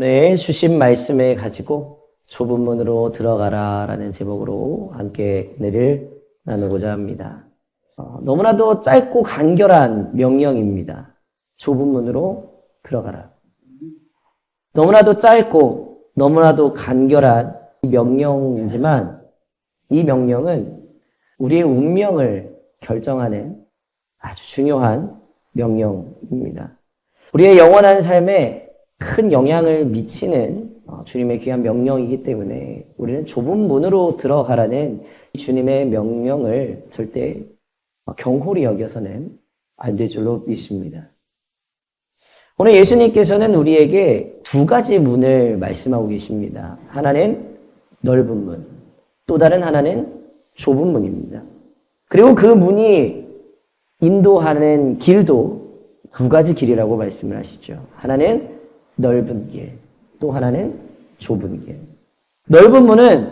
오늘 주신 말씀을 가지고 좁은 문으로 들어가라 라는 제목으로 함께 은혜를 나누고자 합니다. 너무나도 짧고 간결한 명령입니다. 좁은 문으로 들어가라. 너무나도 짧고 너무나도 간결한 명령이지만 이 명령은 우리의 운명을 결정하는 아주 중요한 명령입니다. 우리의 영원한 삶에 큰 영향을 미치는 주님의 귀한 명령이기 때문에 우리는 좁은 문으로 들어가라는 주님의 명령을 절대 경홀히 여겨서는 안 될 줄로 믿습니다. 오늘 예수님께서는 우리에게 두 가지 문을 말씀하고 계십니다. 하나는 넓은 문, 또 다른 하나는 좁은 문입니다. 그리고 그 문이 인도하는 길도 두 가지 길이라고 말씀을 하시죠. 하나는 넓은 길, 또 하나는 좁은 길. 넓은 문은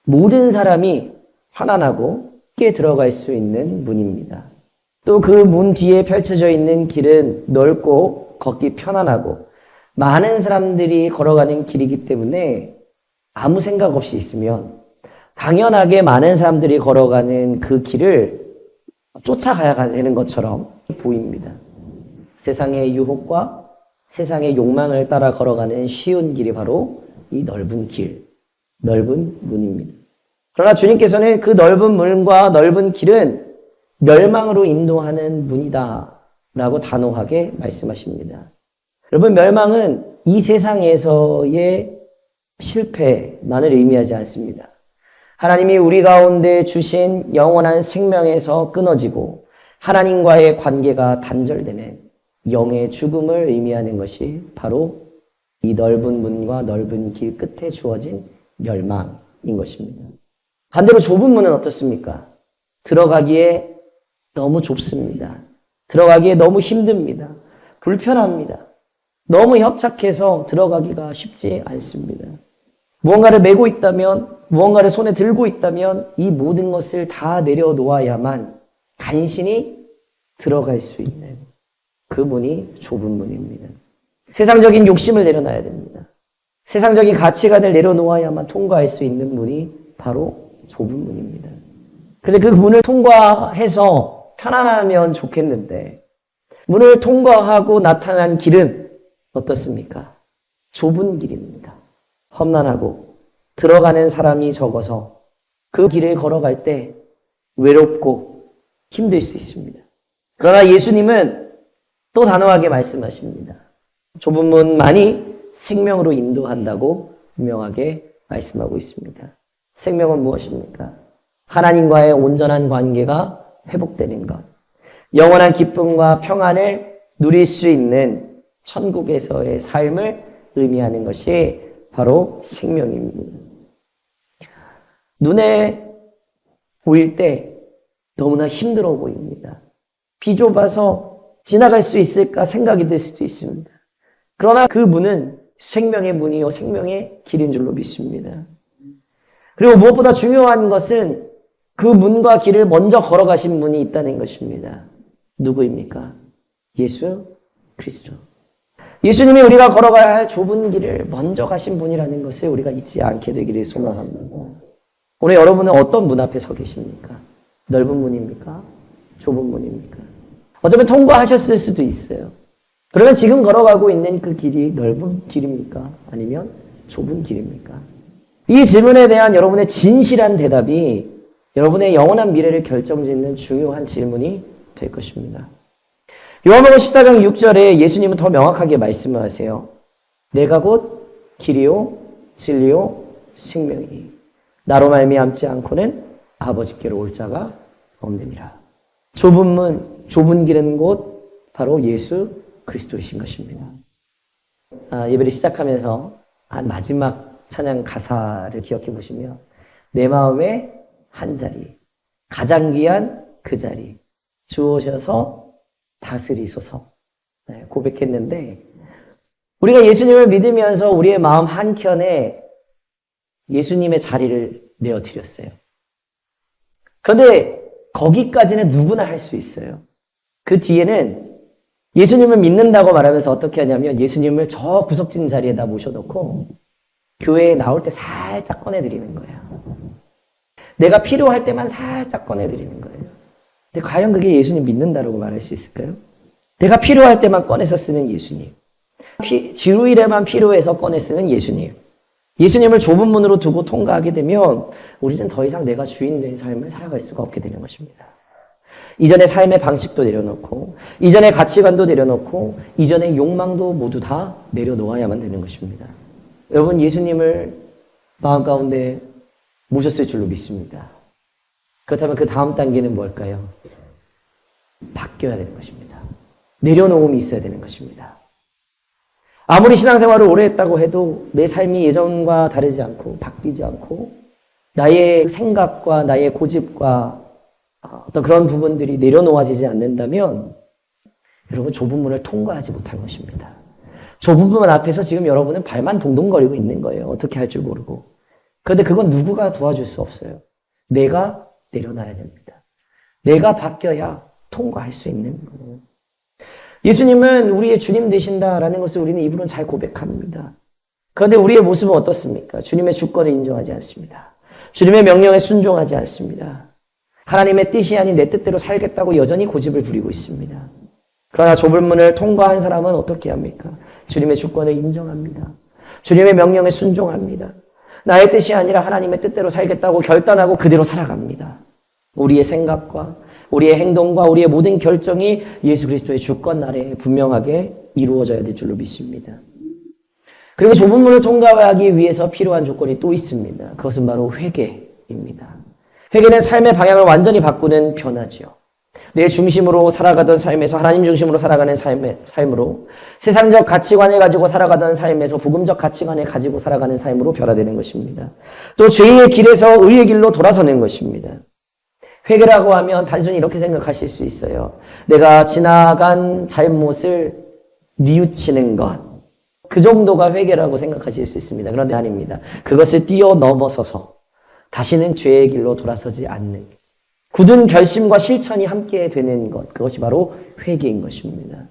모든 사람이 편안하고 쉽게 들어갈 수 있는 문입니다. 또 그 문 뒤에 펼쳐져 있는 길은 넓고 걷기 편안하고 많은 사람들이 걸어가는 길이기 때문에 아무 생각 없이 있으면 당연하게 많은 사람들이 걸어가는 그 길을 쫓아가야 되는 것처럼 보입니다. 세상의 유혹과 세상의 욕망을 따라 걸어가는 쉬운 길이 바로 이 넓은 길, 넓은 문입니다. 그러나 주님께서는 그 넓은 문과 넓은 길은 멸망으로 인도하는 문이다 라고 단호하게 말씀하십니다. 여러분, 멸망은 이 세상에서의 실패만을 의미하지 않습니다. 하나님이 우리 가운데 주신 영원한 생명에서 끊어지고 하나님과의 관계가 단절되는 영의 죽음을 의미하는 것이 바로 이 넓은 문과 넓은 길 끝에 주어진 멸망인 것입니다. 반대로 좁은 문은 어떻습니까? 들어가기에 너무 좁습니다. 들어가기에 너무 힘듭니다. 불편합니다. 너무 협착해서 들어가기가 쉽지 않습니다. 무언가를 메고 있다면, 무언가를 손에 들고 있다면 이 모든 것을 다 내려놓아야만 간신히 들어갈 수 있는 그 문이 좁은 문입니다. 세상적인 욕심을 내려놔야 됩니다. 세상적인 가치관을 내려놓아야만 통과할 수 있는 문이 바로 좁은 문입니다. 그런데 그 문을 통과해서 편안하면 좋겠는데 문을 통과하고 나타난 길은 어떻습니까? 좁은 길입니다. 험난하고 들어가는 사람이 적어서 그 길을 걸어갈 때 외롭고 힘들 수 있습니다. 그러나 예수님은 또 단호하게 말씀하십니다. 좁은 문만이 생명으로 인도한다고 분명하게 말씀하고 있습니다. 생명은 무엇입니까? 하나님과의 온전한 관계가 회복되는 것, 영원한 기쁨과 평안을 누릴 수 있는 천국에서의 삶을 의미하는 것이 바로 생명입니다. 눈에 보일 때 너무나 힘들어 보입니다. 비좁아서 지나갈 수 있을까 생각이 들 수도 있습니다. 그러나 그 문은 생명의 문이요 생명의 길인 줄로 믿습니다. 그리고 무엇보다 중요한 것은 그 문과 길을 먼저 걸어가신 분이 있다는 것입니다. 누구입니까? 예수 그리스도. 예수님이 우리가 걸어가야 할 좁은 길을 먼저 가신 분이라는 것을 우리가 잊지 않게 되기를 소망합니다. 오늘 여러분은 어떤 문 앞에 서 계십니까? 넓은 문입니까? 좁은 문입니까? 어쩌면 통과하셨을 수도 있어요. 그러면 지금 걸어가고 있는 그 길이 넓은 길입니까? 아니면 좁은 길입니까? 이 질문에 대한 여러분의 진실한 대답이 여러분의 영원한 미래를 결정짓는 중요한 질문이 될 것입니다. 요한복음 14장 6절에 예수님은 더 명확하게 말씀을 하세요. 내가 곧 길이요 진리요 생명이니 나로 말미암지 않고는 아버지께로 올 자가 없느니라. 좁은 문, 좁은 길은 곧 바로 예수 그리스도이신 것입니다. 예배를 시작하면서 한 마지막 찬양 가사를 기억해 보시면 내 마음에 한 자리, 가장 귀한 그 자리 주오셔서 다스리소서 고백했는데 우리가 예수님을 믿으면서 우리의 마음 한켠에 예수님의 자리를 내어드렸어요. 그런데 거기까지는 누구나 할 수 있어요. 그 뒤에는 예수님을 믿는다고 말하면서 어떻게 하냐면 예수님을 저 구석진 자리에다 모셔놓고 교회에 나올 때 살짝 꺼내드리는 거예요. 내가 필요할 때만 살짝 꺼내드리는 거예요. 근데 과연 그게 예수님 믿는다라고 말할 수 있을까요? 내가 필요할 때만 꺼내서 쓰는 예수님. 주일에만 필요해서 꺼내 쓰는 예수님. 예수님을 좁은 문으로 두고 통과하게 되면 우리는 더 이상 내가 주인 된 삶을 살아갈 수가 없게 되는 것입니다. 이전의 삶의 방식도 내려놓고 이전의 가치관도 내려놓고 이전의 욕망도 모두 다 내려놓아야만 되는 것입니다. 여러분 예수님을 마음 가운데 모셨을 줄로 믿습니다. 그렇다면 그 다음 단계는 뭘까요? 바뀌어야 되는 것입니다. 내려놓음이 있어야 되는 것입니다. 아무리 신앙생활을 오래 했다고 해도 내 삶이 예전과 다르지 않고 바뀌지 않고 나의 생각과 나의 고집과 어떤 그런 부분들이 내려놓아지지 않는다면 여러분 좁은 문을 통과하지 못할 것입니다. 좁은 문 앞에서 지금 여러분은 발만 동동거리고 있는 거예요. 어떻게 할 줄 모르고. 그런데 그건 누구가 도와줄 수 없어요. 내가 내려놔야 됩니다. 내가 바뀌어야 통과할 수 있는 거예요. 예수님은 우리의 주님 되신다라는 것을 우리는 입으로는 잘 고백합니다. 그런데 우리의 모습은 어떻습니까? 주님의 주권을 인정하지 않습니다. 주님의 명령에 순종하지 않습니다. 하나님의 뜻이 아닌 내 뜻대로 살겠다고 여전히 고집을 부리고 있습니다. 그러나 좁은 문을 통과한 사람은 어떻게 합니까? 주님의 주권을 인정합니다. 주님의 명령에 순종합니다. 나의 뜻이 아니라 하나님의 뜻대로 살겠다고 결단하고 그대로 살아갑니다. 우리의 생각과 우리의 행동과 우리의 모든 결정이 예수 그리스도의 주권 아래에 분명하게 이루어져야 될 줄로 믿습니다. 그리고 좁은 문을 통과하기 위해서 필요한 조건이 또 있습니다. 그것은 바로 회개입니다. 회개는 삶의 방향을 완전히 바꾸는 변화지요. 내 중심으로 살아가던 삶에서 하나님 중심으로 살아가는 삶으로 세상적 가치관을 가지고 살아가던 삶에서 복음적 가치관을 가지고 살아가는 삶으로 변화되는 것입니다. 또 죄의 길에서 의의 길로 돌아서는 것입니다. 회개라고 하면 단순히 이렇게 생각하실 수 있어요. 내가 지나간 잘못을 뉘우치는 것. 그 정도가 회개라고 생각하실 수 있습니다. 그런데 아닙니다. 그것을 뛰어넘어서서 다시는 죄의 길로 돌아서지 않는 굳은 결심과 실천이 함께 되는 것. 그것이 바로 회개인 것입니다.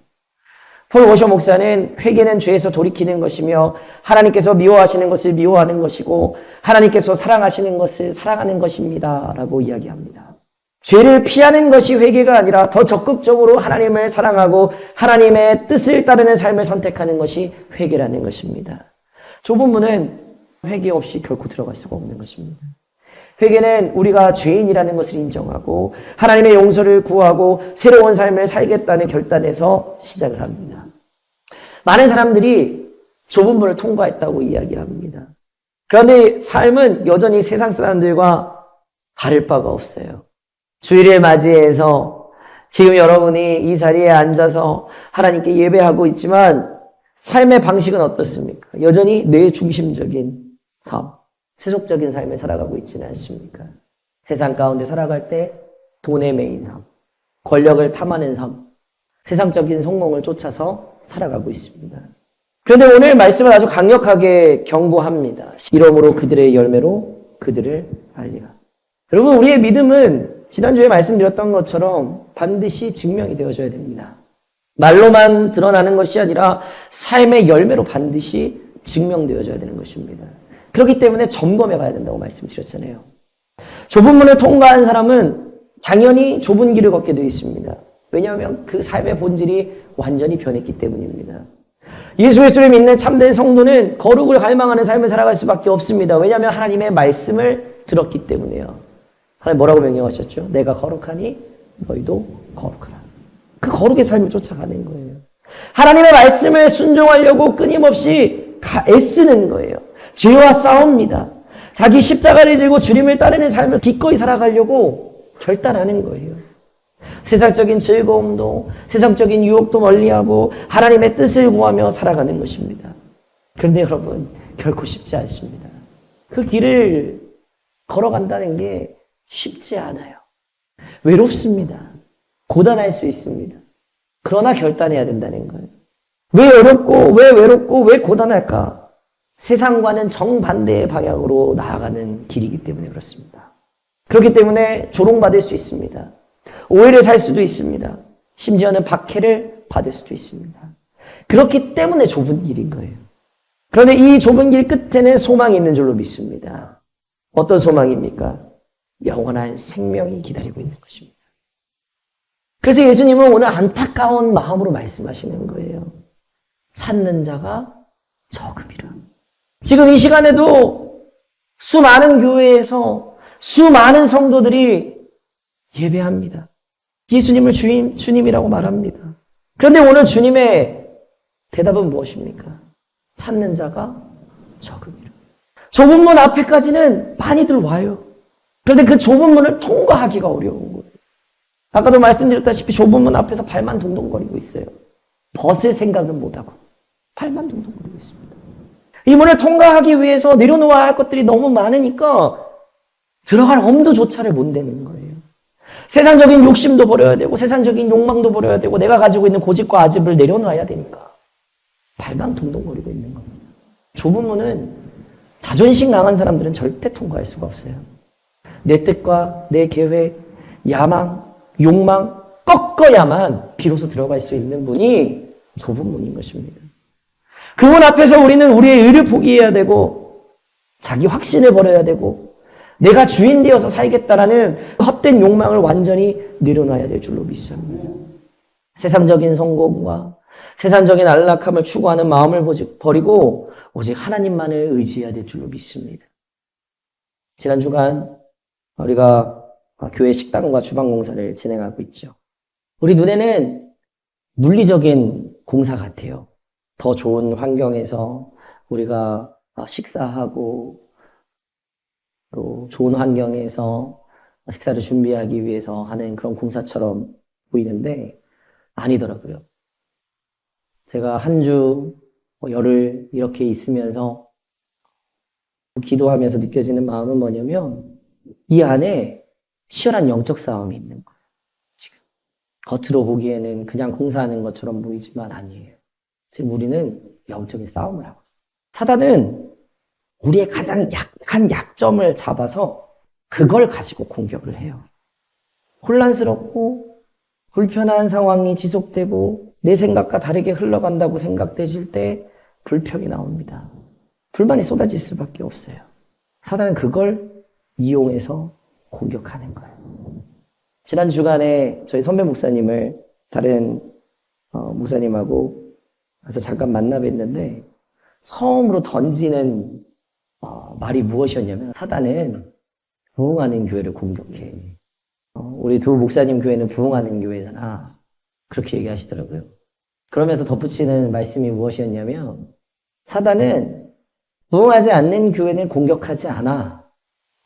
폴 워셔 목사는 회개는 죄에서 돌이키는 것이며 하나님께서 미워하시는 것을 미워하는 것이고 하나님께서 사랑하시는 것을 사랑하는 것입니다. 라고 이야기합니다. 죄를 피하는 것이 회개가 아니라 더 적극적으로 하나님을 사랑하고 하나님의 뜻을 따르는 삶을 선택하는 것이 회개라는 것입니다. 좁은 문은 회개 없이 결코 들어갈 수가 없는 것입니다. 회개는 우리가 죄인이라는 것을 인정하고 하나님의 용서를 구하고 새로운 삶을 살겠다는 결단에서 시작을 합니다. 많은 사람들이 좁은 문을 통과했다고 이야기합니다. 그런데 삶은 여전히 세상 사람들과 다를 바가 없어요. 주일을 맞이해서 지금 여러분이 이 자리에 앉아서 하나님께 예배하고 있지만 삶의 방식은 어떻습니까? 여전히 내 중심적인 삶, 세속적인 삶을 살아가고 있지는 않습니까? 세상 가운데 살아갈 때 돈에 매인 삶, 권력을 탐하는 삶, 세상적인 성공을 쫓아서 살아가고 있습니다. 그런데 오늘 말씀은 아주 강력하게 경고합니다. 이러므로 그들의 열매로 그들을 알리라. 여러분 우리의 믿음은 지난주에 말씀드렸던 것처럼 반드시 증명이 되어져야 됩니다. 말로만 드러나는 것이 아니라 삶의 열매로 반드시 증명되어져야 되는 것입니다. 그렇기 때문에 점검해 봐야 된다고 말씀드렸잖아요. 좁은 문을 통과한 사람은 당연히 좁은 길을 걷게 되어 있습니다. 왜냐하면 그 삶의 본질이 완전히 변했기 때문입니다. 예수 그리스도를 믿는 참된 성도는 거룩을 갈망하는 삶을 살아갈 수밖에 없습니다. 왜냐하면 하나님의 말씀을 들었기 때문에요. 하나님 뭐라고 명령하셨죠? 내가 거룩하니 너희도 거룩하라. 그 거룩의 삶을 쫓아가는 거예요. 하나님의 말씀을 순종하려고 끊임없이 애쓰는 거예요. 죄와 싸웁니다. 자기 십자가를 지고 주님을 따르는 삶을 기꺼이 살아가려고 결단하는 거예요. 세상적인 즐거움도 세상적인 유혹도 멀리하고 하나님의 뜻을 구하며 살아가는 것입니다. 그런데 여러분 결코 쉽지 않습니다. 그 길을 걸어간다는 게 쉽지 않아요. 외롭습니다. 고단할 수 있습니다. 그러나 결단해야 된다는 거예요. 왜 어렵고 왜 외롭고 왜 고단할까? 세상과는 정반대의 방향으로 나아가는 길이기 때문에 그렇습니다. 그렇기 때문에 조롱받을 수 있습니다. 오해를 살 수도 있습니다. 심지어는 박해를 받을 수도 있습니다. 그렇기 때문에 좁은 길인 거예요. 그런데 이 좁은 길 끝에는 소망이 있는 줄로 믿습니다. 어떤 소망입니까? 영원한 생명이 기다리고 있는 것입니다. 그래서 예수님은 오늘 안타까운 마음으로 말씀하시는 거예요. 찾는 자가 적음이라. 지금 이 시간에도 수많은 교회에서 수많은 성도들이 예배합니다. 예수님을 주님이라고 말합니다. 그런데 오늘 주님의 대답은 무엇입니까? 찾는 자가 적음이라. 좁은 문 앞에까지는 많이들 와요. 그런데 그 좁은 문을 통과하기가 어려운 거예요. 아까도 말씀드렸다시피 좁은 문 앞에서 발만 동동거리고 있어요. 벗을 생각은 못하고 발만 동동거리고 있습니다. 이 문을 통과하기 위해서 내려놓아야 할 것들이 너무 많으니까 들어갈 엄두조차를 못 내는 거예요. 세상적인 욕심도 버려야 되고 세상적인 욕망도 버려야 되고 내가 가지고 있는 고집과 아집을 내려놔야 되니까 발만 동동거리고 있는 겁니다. 좁은 문은 자존심 강한 사람들은 절대 통과할 수가 없어요. 내 뜻과 내 계획, 야망, 욕망 꺾어야만 비로소 들어갈 수 있는 문이 좁은 문인 것입니다. 그 문 앞에서 우리는 우리의 의를 포기해야 되고 자기 확신을 버려야 되고 내가 주인 되어서 살겠다라는 헛된 욕망을 완전히 내려놔야 될 줄로 믿습니다. 세상적인 성공과 세상적인 안락함을 추구하는 마음을 버리고 오직 하나님만을 의지해야 될 줄로 믿습니다. 지난 주간 우리가 교회 식당과 주방 공사를 진행하고 있죠. 우리 눈에는 물리적인 공사 같아요. 더 좋은 환경에서 우리가 식사하고 또 좋은 환경에서 식사를 준비하기 위해서 하는 그런 공사처럼 보이는데 아니더라고요. 제가 한 주 열흘 이렇게 있으면서 기도하면서 느껴지는 마음은 뭐냐면 이 안에 치열한 영적 싸움이 있는 거예요. 지금 겉으로 보기에는 그냥 공사하는 것처럼 보이지만 아니에요. 지금 우리는 영적인 싸움을 하고 있어요. 사단은 우리의 가장 약한 약점을 잡아서 그걸 가지고 공격을 해요. 혼란스럽고 불편한 상황이 지속되고 내 생각과 다르게 흘러간다고 생각되실 때 불평이 나옵니다. 불만이 쏟아질 수밖에 없어요. 사단은 그걸 이용해서 공격하는 거예요. 지난 주간에 저희 선배 목사님을 다른 목사님하고 가서 잠깐 만나 뵀는데 처음으로 던지는 말이 무엇이었냐면 사단은 부흥하는 교회를 공격해. 우리 두 목사님 교회는 부흥하는 교회잖아. 그렇게 얘기하시더라고요. 그러면서 덧붙이는 말씀이 무엇이었냐면 사단은 부흥하지 않는 교회는 공격하지 않아.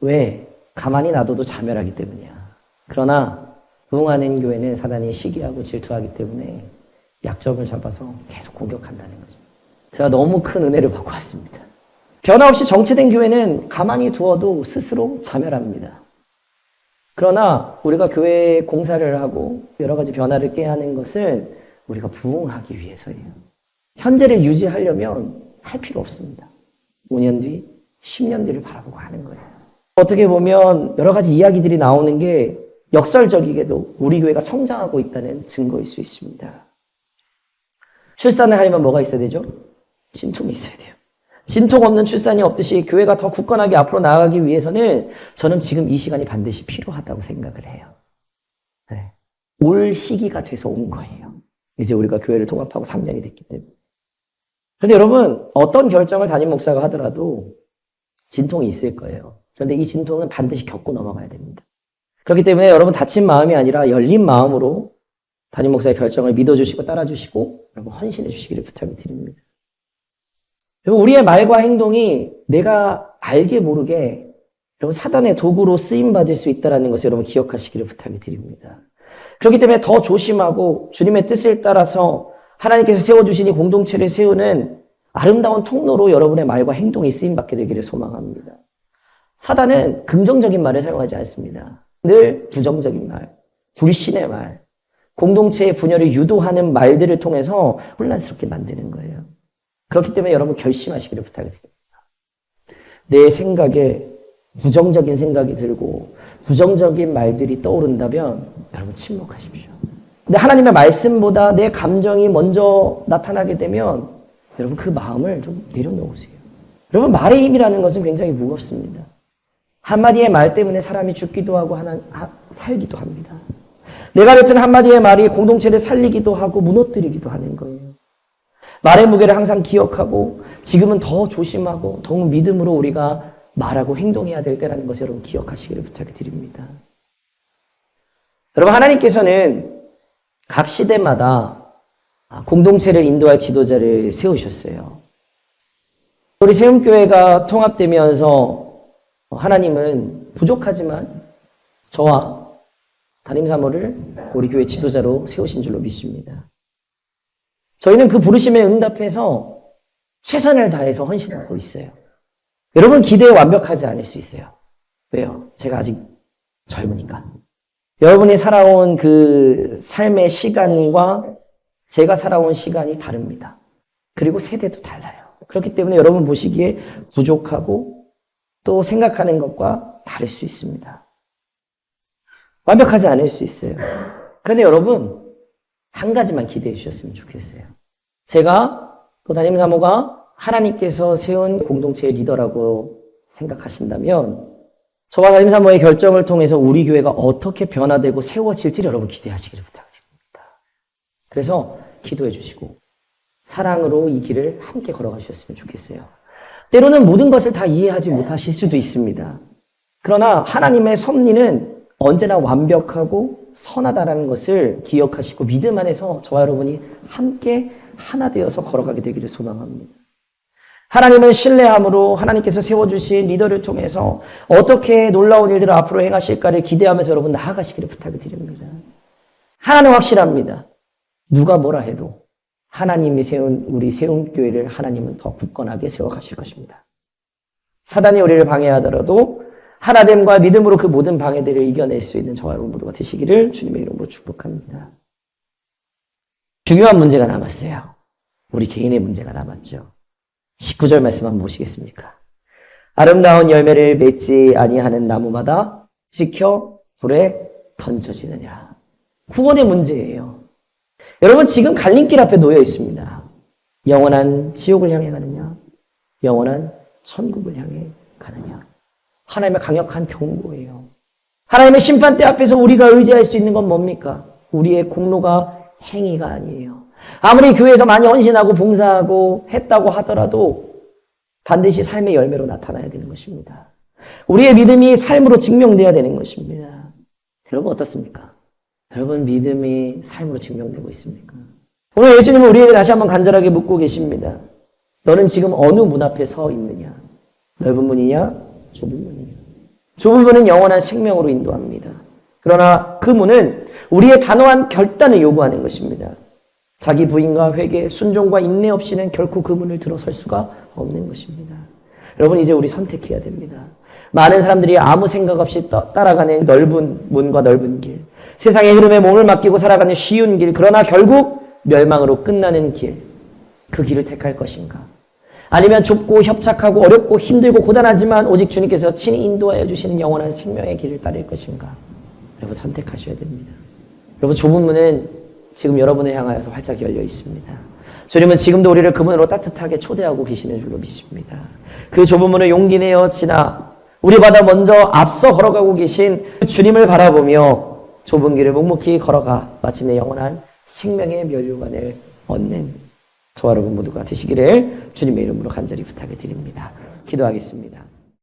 왜? 가만히 놔둬도 자멸하기 때문이야. 그러나 부흥하는 교회는 사단이 시기하고 질투하기 때문에 약점을 잡아서 계속 공격한다는 거죠. 제가 너무 큰 은혜를 받고 왔습니다. 변화 없이 정체된 교회는 가만히 두어도 스스로 자멸합니다. 그러나 우리가 교회에 공사를 하고 여러 가지 변화를 깨야 하는 것은 우리가 부흥하기 위해서예요. 현재를 유지하려면 할 필요 없습니다. 5년 뒤, 10년 뒤를 바라보고 하는 거예요. 어떻게 보면 여러 가지 이야기들이 나오는 게 역설적이게도 우리 교회가 성장하고 있다는 증거일 수 있습니다. 출산을 하려면 뭐가 있어야 되죠? 진통이 있어야 돼요. 진통 없는 출산이 없듯이 교회가 더 굳건하게 앞으로 나아가기 위해서는 저는 지금 이 시간이 반드시 필요하다고 생각을 해요. 네. 올 시기가 돼서 온 거예요. 이제 우리가 교회를 통합하고 3년이 됐기 때문에. 그런데 여러분, 어떤 결정을 담임 목사가 하더라도 진통이 있을 거예요. 그런데 이 진통은 반드시 겪고 넘어가야 됩니다. 그렇기 때문에 여러분 다친 마음이 아니라 열린 마음으로 담임 목사의 결정을 믿어주시고 따라주시고 여러분 헌신해 주시기를 부탁을 드립니다. 우리의 말과 행동이 내가 알게 모르게 여러분 사단의 도구로 쓰임받을 수 있다는 것을 여러분 기억하시기를 부탁을 드립니다. 그렇기 때문에 더 조심하고 주님의 뜻을 따라서 하나님께서 세워주신 이 공동체를 세우는 아름다운 통로로 여러분의 말과 행동이 쓰임받게 되기를 소망합니다. 사단은 긍정적인 말을 사용하지 않습니다. 늘 부정적인 말, 불신의 말, 공동체의 분열을 유도하는 말들을 통해서 혼란스럽게 만드는 거예요. 그렇기 때문에 여러분 결심하시기를 부탁드립니다. 내 생각에 부정적인 생각이 들고 부정적인 말들이 떠오른다면 여러분 침묵하십시오. 근데 하나님의 말씀보다 내 감정이 먼저 나타나게 되면 여러분 그 마음을 좀 내려놓으세요. 여러분 말의 힘이라는 것은 굉장히 무겁습니다. 한마디의 말 때문에 사람이 죽기도 하고 살기도 합니다. 내가 뱉은 한마디의 말이 공동체를 살리기도 하고 무너뜨리기도 하는 거예요. 말의 무게를 항상 기억하고 지금은 더 조심하고 더욱 믿음으로 우리가 말하고 행동해야 될 때라는 것을 여러분 기억하시기를 부탁을 드립니다. 여러분 하나님께서는 각 시대마다 공동체를 인도할 지도자를 세우셨어요. 우리 세움교회가 통합되면서 하나님은 부족하지만 저와 담임사모를 우리 교회 지도자로 세우신 줄로 믿습니다. 저희는 그 부르심에 응답해서 최선을 다해서 헌신하고 있어요. 여러분 기대에 완벽하지 않을 수 있어요. 왜요? 제가 아직 젊으니까. 여러분이 살아온 그 삶의 시간과 제가 살아온 시간이 다릅니다. 그리고 세대도 달라요. 그렇기 때문에 여러분 보시기에 부족하고 또 생각하는 것과 다를 수 있습니다. 완벽하지 않을 수 있어요. 그런데 여러분 한 가지만 기대해 주셨으면 좋겠어요. 제가 또 담임사모가 하나님께서 세운 공동체의 리더라고 생각하신다면 저와 담임사모의 결정을 통해서 우리 교회가 어떻게 변화되고 세워질지 여러분 기대하시기를 부탁드립니다. 그래서 기도해 주시고 사랑으로 이 길을 함께 걸어가 주셨으면 좋겠어요. 때로는 모든 것을 다 이해하지 못하실 수도 있습니다. 그러나 하나님의 섭리는 언제나 완벽하고 선하다라는 것을 기억하시고 믿음 안에서 저와 여러분이 함께 하나 되어서 걸어가게 되기를 소망합니다. 하나님을 신뢰함으로 하나님께서 세워주신 리더를 통해서 어떻게 놀라운 일들을 앞으로 행하실까를 기대하면서 여러분 나아가시기를 부탁을 드립니다. 하나는 확실합니다. 누가 뭐라 해도 하나님이 세운 우리 세움교회를 하나님은 더 굳건하게 세워가실 것입니다. 사단이 우리를 방해하더라도 하나됨과 믿음으로 그 모든 방해들을 이겨낼 수 있는 저와 여러분 모두가 되시기를 주님의 이름으로 축복합니다. 중요한 문제가 남았어요. 우리 개인의 문제가 남았죠. 19절 말씀 한번 보시겠습니까? 아름다운 열매를 맺지 아니하는 나무마다 지켜 불에 던져지느냐. 구원의 문제예요. 여러분 지금 갈림길 앞에 놓여 있습니다. 영원한 지옥을 향해 가느냐, 영원한 천국을 향해 가느냐. 하나님의 강력한 경고예요. 하나님의 심판대 앞에서 우리가 의지할 수 있는 건 뭡니까? 우리의 공로가 행위가 아니에요. 아무리 교회에서 많이 헌신하고 봉사하고 했다고 하더라도 반드시 삶의 열매로 나타나야 되는 것입니다. 우리의 믿음이 삶으로 증명돼야 되는 것입니다. 여러분 어떻습니까? 여러분 믿음이 삶으로 증명되고 있습니까? 오늘 예수님은 우리에게 다시 한번 간절하게 묻고 계십니다. 너는 지금 어느 문 앞에 서 있느냐? 넓은 문이냐? 좁은 문이냐? 좁은 문은 영원한 생명으로 인도합니다. 그러나 그 문은 우리의 단호한 결단을 요구하는 것입니다. 자기 부인과 회개, 순종과 인내 없이는 결코 그 문을 들어설 수가 없는 것입니다. 여러분 이제 우리 선택해야 됩니다. 많은 사람들이 아무 생각 없이 따라가는 넓은 문과 넓은 길, 세상의 흐름에 몸을 맡기고 살아가는 쉬운 길, 그러나 결국 멸망으로 끝나는 길, 그 길을 택할 것인가? 아니면 좁고 협착하고 어렵고 힘들고 고단하지만 오직 주님께서 친히 인도하여 주시는 영원한 생명의 길을 따를 것인가? 여러분 선택하셔야 됩니다. 여러분 좁은 문은 지금 여러분을 향하여서 활짝 열려 있습니다. 주님은 지금도 우리를 그 문으로 따뜻하게 초대하고 계시는 줄로 믿습니다. 그 좁은 문을 용기 내어 지나 우리보다 먼저 앞서 걸어가고 계신 주님을 바라보며 좁은 길을 묵묵히 걸어가 마침내 영원한 생명의 면류관을 얻는 저와 여러분 모두가 되시기를 주님의 이름으로 간절히 부탁을 드립니다. 기도하겠습니다.